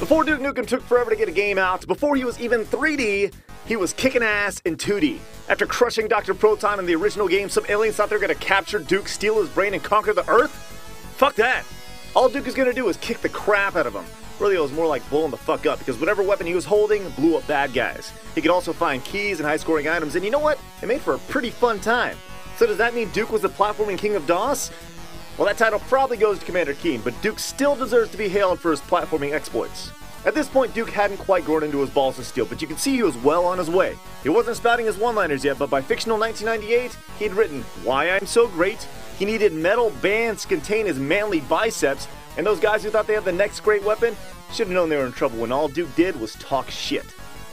Before Duke Nukem took forever to get a game out, before he was even 3D, he was kicking ass in 2D. After crushing Dr. Proton in the original game, some aliens thought they were going to capture Duke, steal his brain, and conquer the Earth? Fuck that. All Duke is going to do is kick the crap out of him. Really, it was more like blowing the fuck up, because whatever weapon he was holding blew up bad guys. He could also find keys and high-scoring items, and you know what? It made for a pretty fun time. So does that mean Duke was the platforming king of DOS? Well, that title probably goes to Commander Keen, but Duke still deserves to be hailed for his platforming exploits. At this point, Duke hadn't quite grown into his balls of steel, but you could see he was well on his way. He wasn't spouting his one-liners yet, but by fictional 1998, he'd written, "Why I'm so great." He needed metal bands to contain his manly biceps, and those guys who thought they had the next great weapon should have known they were in trouble when all Duke did was talk shit.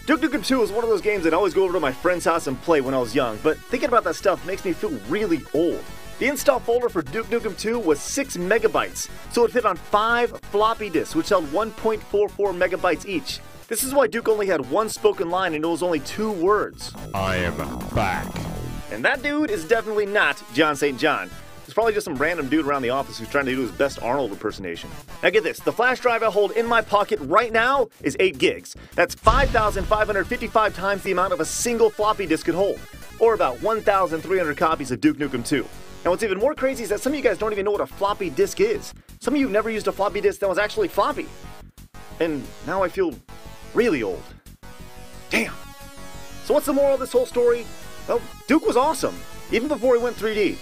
Duke Nukem 2 was one of those games I'd always go over to my friend's house and play when I was young, but thinking about that stuff makes me feel really old. The install folder for Duke Nukem 2 was 6 megabytes, so it fit on 5 floppy disks, which held 1.44 megabytes each. This is why Duke only had one spoken line and it was only 2 words. I am back. And that dude is definitely not John St. John. It's probably just some random dude around the office who's trying to do his best Arnold impersonation. Now get this, the flash drive I hold in my pocket right now is 8 gigs. That's 5,555 times the amount of a single floppy disk could hold, or about 1,300 copies of Duke Nukem 2. Now what's even more crazy is that some of you guys don't even know what a floppy disk is. Some of you have never used a floppy disk that was actually floppy. And now I feel really old. Damn. So what's the moral of this whole story? Well, Duke was awesome, even before he went 3D.